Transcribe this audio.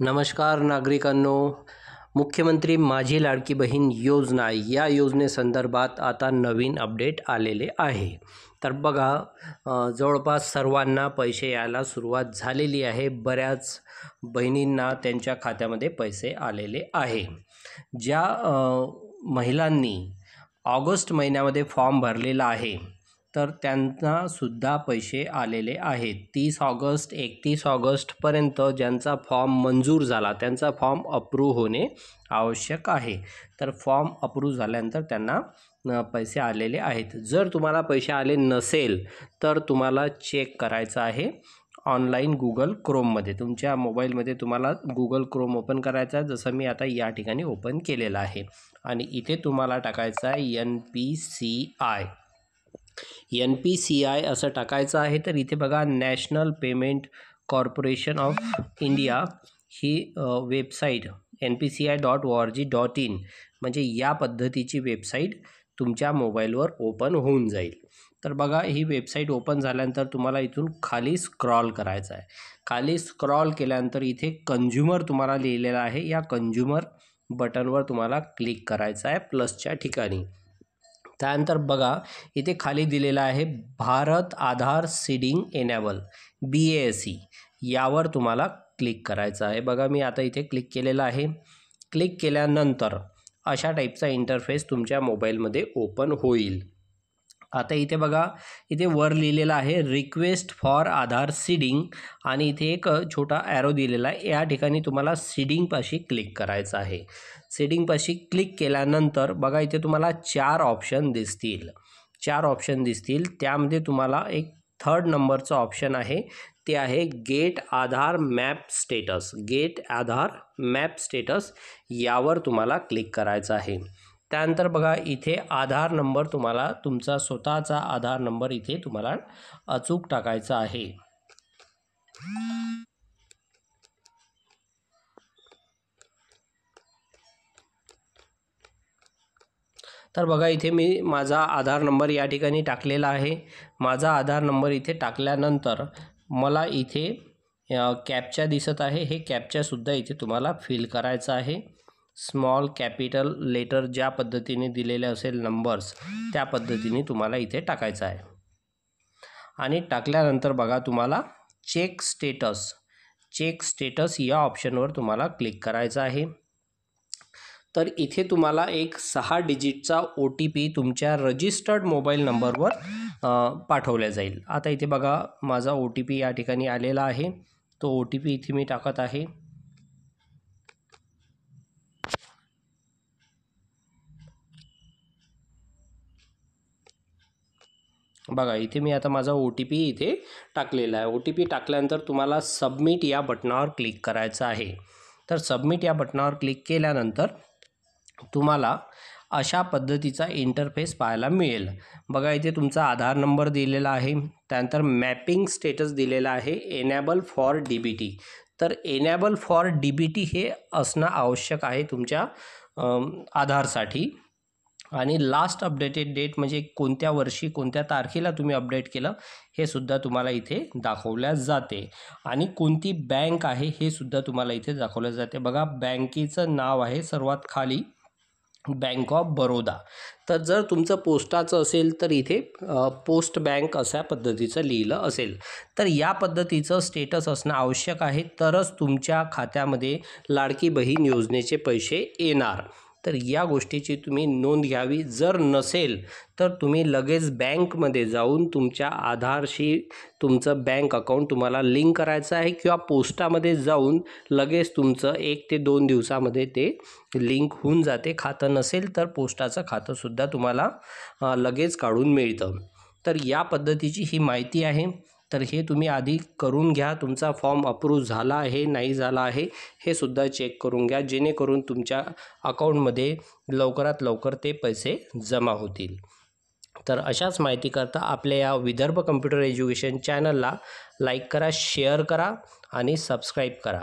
नमस्कार नागरिकांनो, मुख्यमंत्री माझी लाडकी बहीण योजना या योजनेसंदर्भात आता नवीन अपडेट आलेले आहे। तर बघा, जवळपास सर्वांना पैसे यायला सुरुवात झालेली आहे। बऱ्याच बहिणींना त्यांच्या खात्यामध्ये पैसे आलेले आहे। ज्या महिलांनी ऑगस्ट महिन्यामध्ये फॉर्म भरलेला आहे तर त्यांना सुद्धा पैसे आलेले आहेत। 30 ऑगस्ट 31 ऑगस्टपर्यंत ज्यांचा फॉर्म मंजूर झाला त्यांचा फॉर्म अप्रूव्ह होणे आवश्यक आहे। तर फॉर्म अप्रूव्ह झाल्यानंतर त्यांना पैसे आलेले आहेत। जर तुम्हाला पैसे आले नसेल तर तुम्हाला चेक करायचं आहे ऑनलाईन गुगल क्रोममध्ये। तुमच्या मोबाईलमध्ये तुम्हाला गुगल क्रोम ओपन करायचा आहे, जसं मी आता या ठिकाणी ओपन केलेलं आहे। आणि इथे तुम्हाला टाकायचं आहे NPCI असं टाकायचं आहे। तर इथे बघा, national payment corporation of India he website npci.org.in म्हणजे या पद्धतीची वेबसाईट तुमच्या मोबाईलवर ओपन होऊन जाईल। तर बघा, ही वेबसाईट ओपन झाल्यानंतर तुम्हाला इथून खाली स्क्रॉल करायचं आहे। खाली स्क्रॉल केल्यानंतर इथे कंझ्युमर तुम्हाला लिहिलेलं आहे, या कंझ्युमर बटनवर तुम्हाला क्लिक करायचं आहे प्लसच्या ठिकाणी। त्यानंतर बघा, इथे खाली दिलेलं आहे भारत आधार सीडिंग एनेबल BASE, यावर तुम्हाला क्लिक करायचं आहे। बघा, मी आता इथे क्लिक केलेलं आहे। क्लिक केल्यानंतर अशा टाईपचा इंटरफेस तुमच्या मोबाईलमध्ये ओपन होईल। आता इथे बघा, इथे वर लिहिलेलं आहे रिक्वेस्ट फॉर आधार सीडिंग आणि इथे एक छोटा ॲरो दिलेला आहे। या ठिकाणी तुम्हाला सीडिंगपाशी क्लिक करायचं आहे। सीडिंगपाशी क्लिक केल्यानंतर बघा, इथे तुम्हाला 4 ऑप्शन दिसतील। त्यामध्ये तुम्हाला एक 3rd नंबरचं ऑप्शन आहे, ते आहे गेट आधार मॅप स्टेटस, यावर तुम्हाला क्लिक करायचं आहे। त्यानंतर बघा, इथे आधार नंबर तुम्हाला तुमचा स्वतःचा आधार नंबर इथे तुम्हाला अचूक टाकायचा आहे। तर बघा, इथे मी माझा आधार नंबर या ठिकाणी टाकलेला आहे। माझा आधार नंबर इथे टाकल्यानंतर मला इथे कॅप्चा दिसत आहे, हे कॅप्चासुद्धा इथे तुम्हाला फिल करायचं आहे। स्मॉल कॅपिटल लेटर ज्या पद्धतीने दिलेले असेल नंबर्स, त्या पद्धतीने तुम्हाला इथे टाकायचं आहे। आणि टाकल्यानंतर बघा, तुम्हाला चेक स्टेटस या ऑप्शनवर तुम्हाला क्लिक करायचं आहे। तर इथे तुम्हाला एक 6 डिजिटचा OTP तुमच्या रजिस्टर्ड मोबाईल नंबरवर पाठवला जाईल। आता इथे बघा, माझा OTP या ठिकाणी आलेला आहे, तो OTP इथे मी टाकत आहे। बघा, इथे मी आता माझा OTP इथे टाकलेला आहे। OTP टाकल्यानंतर तुम्हाला सबमिट या बटनावर क्लिक करायचं आहे। तर सबमिट या बटनावर क्लिक केल्यानंतर तुम्हाला अशा पद्धतीचा इंटरफेस पाहायला मिळेल। बघा, इथे तुमचा आधार नंबर दिलेला आहे, त्यानंतर मॅपिंग स्टेटस दिलेला आहे एनेबल फॉर DBT। तर एनेबल फॉर DBT हे असणं आवश्यक आहे तुमच्या आधारसाठी। आणि लास्ट अपडेटेड डेट म्हणजे कोणत्या वर्षी कोणत्या तारखेला तुम्ही अपडेट केलं हे सुद्धा तुम्हाला इथे दाखवल्या जाते। आणि कोणती बँक आहे हे सुद्धा तुम्हाला इथे दाखवलं जाते। बघा, बँकेचं नाव आहे सर्वात खाली बँक ऑफ बरोदा। तर जर तुमचं पोस्टाचं असेल तर इथे पोस्ट बँक अशा पद्धतीचं लिहिलं असेल, तर या पद्धतीचं स्टेटस असणं आवश्यक आहे, तरच तुमच्या खात्यामध्ये लाडकी बहीण योजनेचे पैसे येणार। तर या गोष्टीची तुम्ही नोंद घ्यावी। जर नसेल तर तुम्ही लगेच बँकमध्ये जाऊन तुमच्या आधारशी तुमचं बँक अकाउंट तुम्हाला लिंक करायचं आहे, किंवा पोस्टामध्ये जाऊन लगेच तुमचं 1 ते 2 दिवसामध्ये ते लिंक होऊन जाते। खातं नसेल तर पोस्टाचं खातंसुद्धा तुम्हाला लगेच काढून मिळतं। तर या पद्धतीची ही माहिती आहे। तर हे तुम्ही आधी करून घ्या, तुमचा फॉर्म अप्रूव्ह झाला आहे नाही झाला आहे हे सुद्धा चेक करून घ्या, जेणेकरून तुमच्या अकाउंटमध्ये लवकरात लवकर ते पैसे जमा होतील। तर अशाच माहितीकरता आपल्या या विदर्भ कम्प्युटर एज्युकेशन चॅनलला लाईक करा, शेअर करा आणि सबस्क्राईब करा।